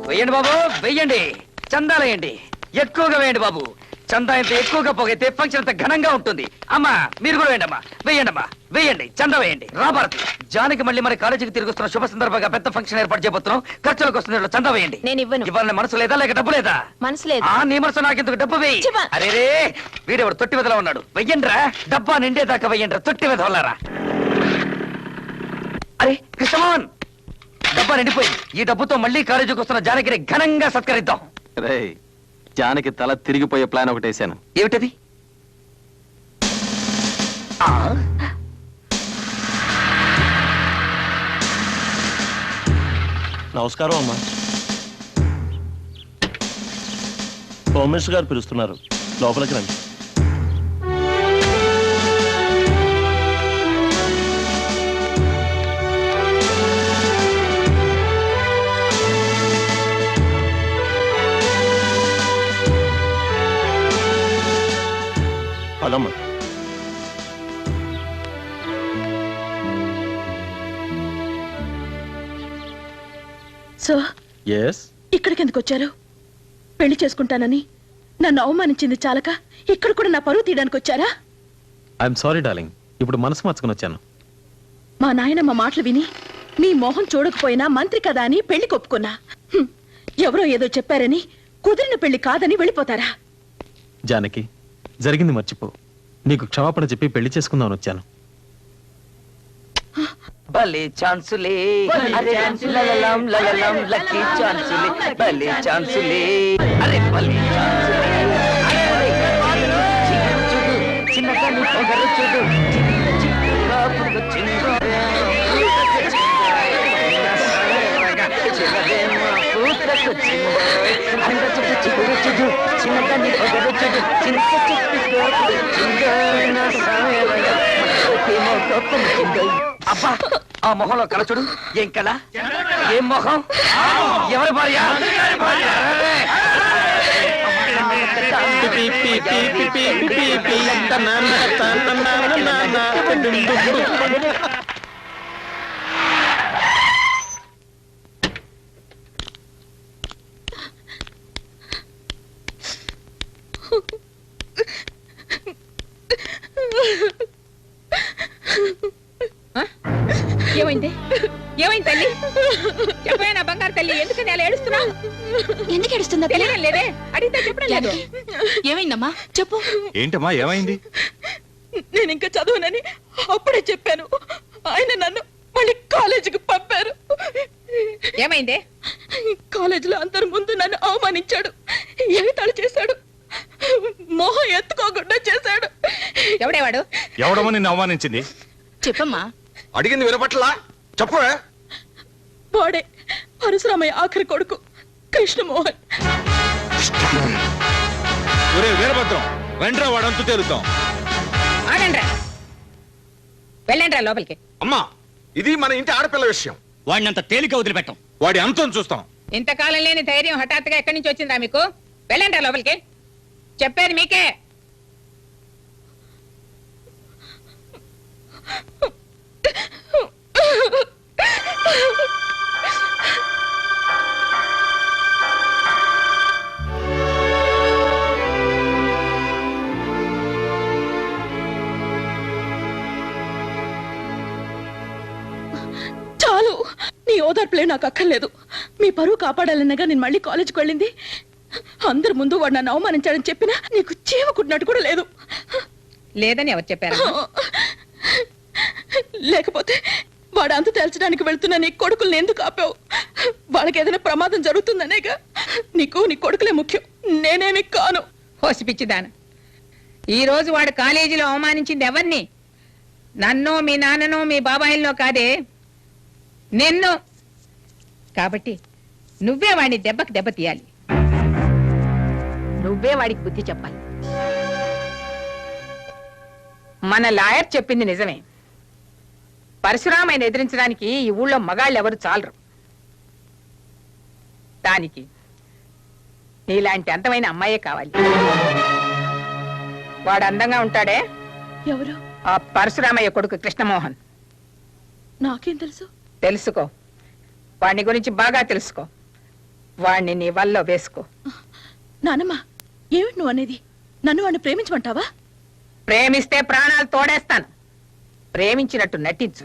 వెయ్యండి బాబు, వెయ్యండి. చందాలేయండి, ఎక్కువగా వేయండి బాబు. చందా ఎంత ఎక్కువగా పోగైతే ఫంక్షన్ అంత ఘనంగా ఉంటుంది. అమ్మా మీరు కూడా వేయండి అమ్మా, వేయండి అమ్మా, వేయండి. చందా వేయండి. రాభారతి, జానకి మళ్ళీ మన కాలేజీకి తిరిగి వస్తున్న శుభ సందర్భంగా పెద్ద ఫంక్షన్ ఏర్పాటు చేయబోతున్నాం. ఖర్చులకు వస్తున్న చందా వేయండి. నేను ఇవ్వను. ఇవ్వాలని మనసు లేదా లేక డబ్బు లేదా? మనసు లేదు. నీ మనసు నాకెందుకు? డబ్బు వేయి. అరే రే, వీడెవడు తొట్టి వెదలా ఉన్నాడు. వెయ్యండిరా, డబ్బా నిండేదాకా వెయ్యండిరా, తొట్టి వెదవలారా. అరే కృష్ణమోహన్, డబ్బా నిండిపోయింది. ఈ డబ్బుతో మళ్ళీ కాలేజీకి వస్తున్న జానకిని ఘనంగా సత్కరిద్దాం. జానకి తల తిరిగిపోయే ప్లాన్ ఒకటి వేశాను. ఏమిటది? నమస్కారం అమ్మా. హోమ్ మినిస్టర్ గారు పిలుస్తున్నారు, లోపలికి రండి. అదమ్మా. ఇక్కడికి ఎందుకు వచ్చారు? పెళ్లి చేసుకుంటానని నన్ను అవమానించింది చాలక ఇక్కడ కూడా నా పరువు తీయడానికి వచ్చారా? ఐఎమ్ సారీ డార్లింగ్, ఇప్పుడు మనసు మార్చుకుని వచ్చాను. మా నాయనమ్మ మాటలు విని మీ మొహం చూడకపోయినా మంత్రి కదా అని పెళ్లి కొప్పుకున్నా. ఎవరో ఏదో చెప్పారని కుదిరిన పెళ్లి కాదని వెళ్ళిపోతారా? జానకి, జరిగింది మర్చిపో. నీకు క్షమాపణ చెప్పి పెళ్లి చేసుకుందామని వచ్చాను. భలే ఛాన్సులే, అరే లలలం లలలం లక్కీ ఛాన్సులే, భలే ఛాన్సులే, అరే భలే ఛాన్సులే. చిన్నగా నీ పొగరు చూడు, చిన్నగా పురుగు చింగు, పూతకు చింగు, అంద చుట్టూ చిగురు చూడు, చిన్నగా నీ పొగరు చూడు, చిన్న చుట్టూ చింగు, నా సాయలగా మొక్కం చింగు. అబ్బా, ఆ మొహంలో కళ చూడు. ఏం కళ, ఏం మొహం, ఎవరి భార్య? ఏమైంది? ఏమైంది తల్లి? చెప్పే నా బంగారు తల్లి, ఎందుకని అలా ఏడుస్తున్నావు? ఎందుకు ఏడుస్తుందా? తెలియడం లేదే, అడిగితే చెప్పడం లేదు. ఏమైందమ్మా చెప్పు. ఏంటమ్మా ఏమైంది? నేను ఇంకా చదవనని అప్పుడే చెప్పాను. ఆయన నన్ను మళ్ళీ కాలేజీకి పంపారు. ఏమైంది? కాలేజీలో అందరి ముందు నన్ను అవమానించాడు, ఎగతాళి చేశాడు, మొహం ఎత్తుకోకుండా చేశాడు. ఎవడేవాడు? ఎవడమో నిన్ను అవమానించింది? చెప్పమ్మా. అడిగింది వినపట్లా? చెప్పు. వాడే పరశురామయ్య ఆఖరి కొడుకు కృష్ణమోహన్. వీరభద్రం, వెంట్రా వాడంతు తేలుతాం. ఆగండ్రా, వెళ్ళండ్రా లోపలికి. అమ్మా, ఇది మన ఇంటి ఆడపిల్ల విషయం. వాడిని అంత తేలిక వదిలిపెట్టాం. వాడి అంతం చూస్తాం. ఇంతకాలం లేని ధైర్యం హఠాత్తుగా ఎక్కడి నుంచి వచ్చిందా మీకు? వెళ్ళండ్రా లోపలికి, చెప్పేది మీకే. చాలు, నీ ఓదార్పులే నాకు అక్కర్లేదు. మీ పరువు కాపాడాలన్నగా నేను మళ్ళీ కాలేజీకి వెళ్ళింది. అందరి ముందు వాడు నన్ను అవమానించాడని చెప్పినా నీకు చీవకుట్టినట్టు కూడా లేదు. లేదని ఎవరు చెప్పారు? లేకపోతే వాడు అంత తేల్చడానికి వెళ్తున్న నీ కొడుకుల్ని ఎందుకు ఆపావు? వాళ్ళకి ఏదైనా ప్రమాదం జరుగుతుందనేగా. నీకు నీ కొడుకులే ముఖ్యం, నేనేమి కాను. హోసిపిచ్చిదాను, ఈ రోజు వాడు కాలేజీలో అవమానించింది ఎవరిని? నన్ను, మీ నాన్నను, మీ బాబాయిల్లో కాదే, నిన్ను. కాబట్టి నువ్వే వాడిని దెబ్బకి దెబ్బ తీయాలి, నువ్వే వాడికి బుద్ధి చెప్పాలి. మన లాయర్ చెప్పింది నిజమే. పరశురామయ్యను ఎదిరించడానికి ఈ ఊళ్ళో మగాళ్ళు ఎవరు చాలరు. దానికి నీలాంటి అందమైన అమ్మాయే కావాలి. వాడు అందంగా ఉంటాడే, ఎవరు? ఆ పరశురామయ్య కొడుకు కృష్ణమోహన్. నాకేం తెలుసు? తెలుసుకో, వాడిని గురించి బాగా తెలుసుకో. వాణ్ణి నీ వల్ల వేసుకో. నానమ్మ, ఏమిటి నువ్వు అనేది? నన్ను వాడిని ప్రేమించమంటావా? ప్రేమిస్తే ప్రాణాలు తోడేస్తాను. ప్రేమించినట్టు నటించు.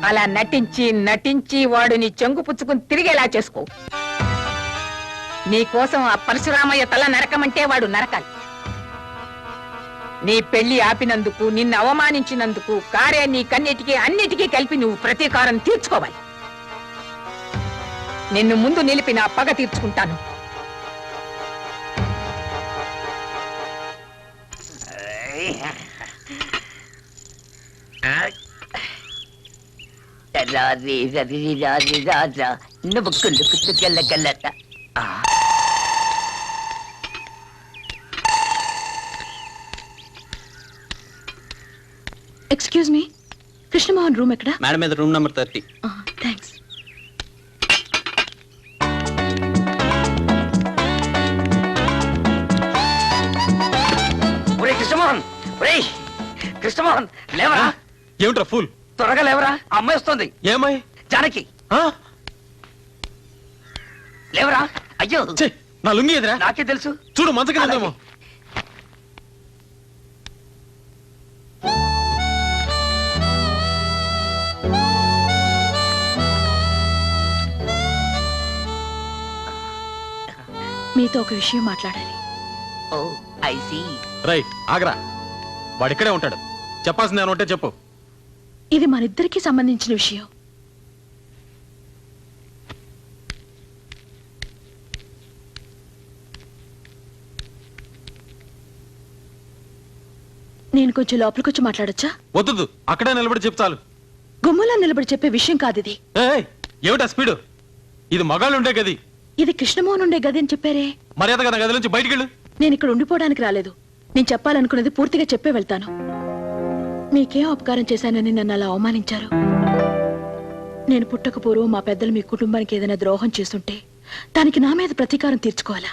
అలా నటించి నటించి వాడు నీ చెంగు పుచ్చుకుని తిరిగేలా చేసుకో. నీ కోసం ఆ పరశురామయ్య తల నరకమంటే వాడు నరకాలి. నీ పెళ్లి ఆపినందుకు, నిన్ను అవమానించినందుకు కారే నీ కన్నిటికీ అన్నిటికీ కలిపి నువ్వు ప్రతీకారం తీర్చుకోవాలి. నిన్ను ముందు నిలిపి నా పగ తీర్చుకుంటాను. ఎక్స్క్యూజ్ మీ, కృష్ణమోహన్ రూమ్ ఎక్కడ? మేడం మీద రూమ్ నెంబర్ 30. థ్యాంక్స్. ఒరే కృష్ణమోహన్, ఒరే కృష్ణమోహన్, లేవరా. ఏమిట్రా ఫూల్? త్వరగా లేవరా, ఆ అమ్మాయి వస్తుంది. ఏమై? జానకి, ఆ? లేవరా. అయ్యో, ఛీ, నా లుంగి ఎదురా. నాకే తెలుసు. చూడు మంచ కిందేమో. మీతో ఒక విషయం మాట్లాడాలి. ఓ ఐ సీ. రై ఆగరా, వాడిక్కడే ఉంటాడు. చెప్పాల్సింది ఏమంటే చెప్పు. ఇది మనిద్దరికి సంబంధించిన విషయం. నేను కొంచెం లోపలికొచ్చి మాట్లాడొచ్చా? వద్దు, అక్కడే నిలబడి చెప్పు చాలు. గుమ్మలో నిలబడి చెప్పే విషయం కాదు ఇది. ఏయ్, ఏమిటా స్పీడు? ఇది మగాళ్ళు ఉండే గది. ఇది కృష్ణమోహన్ ఉండే గది అని చెప్పారే. మర్యాదగా నా గది నుంచి బయటికి వెళ్ళు. నేను ఇక్కడ ఉండిపోవడానికి రాలేదు. నేను చెప్పాలనుకున్నది పూర్తిగా చెప్పే వెళ్తాను. మీకేం అపకారం చేశానని నన్ను అలా అవమానించారు. నేను పుట్టక పూర్వం మా పెద్దలు మీ కుటుంబానికి ఏదైనా ద్రోహం చేస్తుంటే దానికి నా మీద ప్రతీకారం తీర్చుకోవాలా?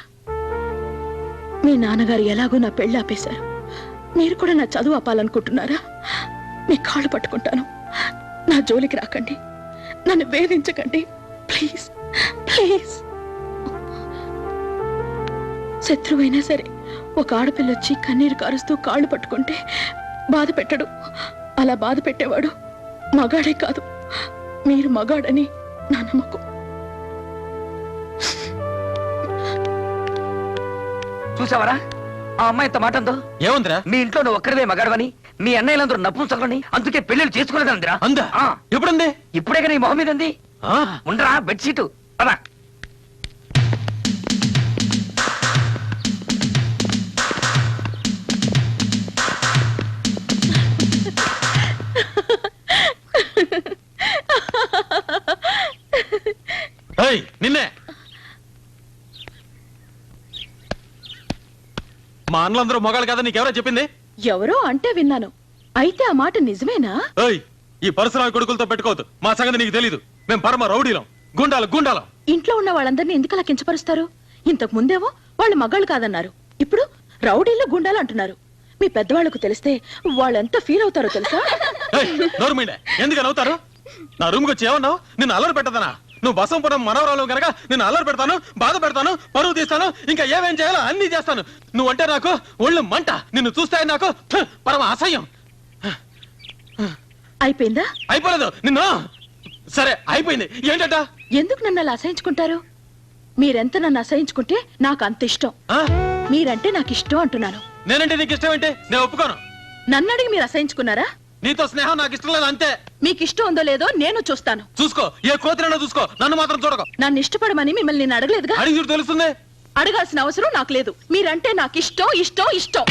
మీ నాన్నగారు ఎలాగో నా పెళ్లి ఆపేశారు. మీరు కూడా నా చదువు ఆపాలనుకుంటున్నారా? మీ కాళ్ళు పట్టుకుంటాను. నా జోలికి రాకండి, నన్ను వేధించకండి, ప్లీజ్ ప్లీజ్. శత్రువైనా సరే ఒక ఆడపిల్లొచ్చి కన్నీరు కారుస్తూ కాళ్ళు పట్టుకుంటే బాధ పెట్టడు. అలా బాధ పెట్టేవాడు మగాడే కాదు. మీరు మగాడని నా నమ్మకం. చూసావరా ఆ అమ్మాయి ఇంత మాటంతో? ఏముందిరా? మీ ఇంట్లో నువ్వు ఒక్కరివే మగాడవని, మీ అన్నయ్యలందరూ నపుంసకులని, అందుకే పెళ్లిళ్ళు చేసుకోలేదందిరా. అందా? ఆ. ఎప్పుడుంది? ఇప్పుడే కానీ మొహం మీద ఉంది. ఆ? ఉండరా బెడ్షీటు. పద. ఏయ్, నిన్నే. మా అన్నలందరూ మొగాళ్ళు కదా, నీకెవరో చెప్పింది? ఎవరో అంటే విన్నాను. అయితే ఆ మాట నిజమేనా? ఏయ్, ఈ పరశురామి కొడుకులతో పెట్టుకోవద్దు. మా సంగతి నీకు తెలీదు. మేం పరమ రౌడీలం, గుండాలం. ఇంట్లో ఉన్న వాళ్ళందరినీ ఎందుకు అలా కించపరుస్తారు? ఇంతకు ముందేమో వాళ్ళు మగాళ్ళు కాదన్నారు, ఇప్పుడు రౌడీలు గుండాలు అంటున్నారు. మీ పెద్దవాళ్లకు తెలిస్తే వాళ్ళు ఎంత ఫీల్ అవుతారో తెలుసా? ఏయ్, నోరు మీండే. ఎందుకు నవ్వుతారు? నా రూమ్కి వచ్చి ఏమన్నావు? నిన్ను అల్లరి పెట్టదనా? నువ్వు బసంపురం మనవరాలు కనుక నిన్ను అల్లరి పెడతాను, బాధ పెడతాను, పరువు తీస్తాను, ఇంకా ఏమేం చేయాలో అన్ని చేస్తాను. నువ్వంటే నాకు ఒళ్ళు మంట. నిన్ను చూస్తే నాకు పరమ అసహ్యం. అయిపోయిందా? అయిపోలేదు నిన్ను. సరే అయిపోయింది. ఏంటట? ఎందుకు నన్ను అలా అసహించుకుంటారు? మీరెంత నన్ను అసహించుకుంటే నాకు అంత ఇష్టం. ఆ? మీరంటే నాకు ఇష్టం అంటున్నాను. నేనంటే నీకు ఇష్టం ఏంటి? నేను ఒప్పుకోను. నన్ను అడిగి మీరు అసహించుకున్నారా? నీతో స్నేహం నాకు ఇష్టం లేదు, అంతే. మీకు ఇష్టం ఉందో లేదో నేను చూస్తాను. చూసుకో, ఏ కోతిరైనా చూసుకో, నన్ను మాత్రం చూడకు. నన్ను ఇష్టపడమని మిమ్మల్ని నేను అడగలేదుగా. అడిగి చూడు తెలుస్తుంది. అడగాల్సిన అవసరం నాకు లేదు. మీరంటే నాకు ఇష్టం ఇష్టం ఇష్టం.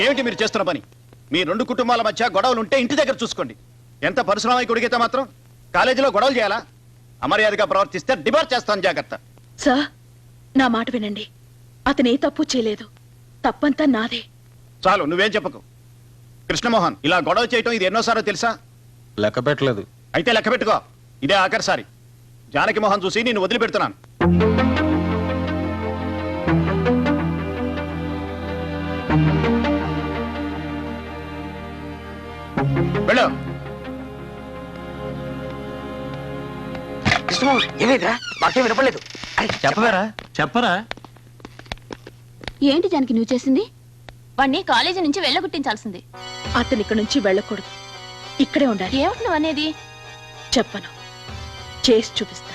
ఏమిటి మీరు చేస్తున్న పని? మీ రెండు కుటుంబాల మధ్య గొడవలు ఉంటే ఇంటి దగ్గర చూసుకోండి. ఎంత పరిశ్రమ కొడిగితే మాత్రం కాలేజీలో గొడవలు చేయాలా? అమర్యాదగా ప్రవర్తిస్తే డిబార్ చేస్తాను, జాగ్రత్త. సార్, నా మాట వినండి. అతను ఏ తప్పు చేయలేదు. తప్పంతా నాదే. చాలు, నువ్వేం చెప్పకు. కృష్ణమోహన్, ఇలా గొడవ చేయటం ఇది ఎన్నోసారో తెలుసా? లెక్క పెట్టలేదు. అయితే లెక్క పెట్టుకో. ఇదే ఆఖరిసారి. జానకి మోహన్ చూసి నేను వదిలిపెడుతున్నాను. వెళ్ళు. కృష్ణబాబు ఏమైందిరా మాకేం వినపడలేదు చెప్పవేరా చెప్పరా ఏంటి జానకి నువ్వు చేసింది? వాణ్ణి కాలేజీ నుంచి వెళ్ళగొట్టించాల్సింది. అతను ఇక్కడ నుంచి వెళ్ళకూడదు, ఇక్కడే ఉండాలి. ఏమిటి నువ్వు అనేది? చెప్పను, చేసి చూపిస్తా.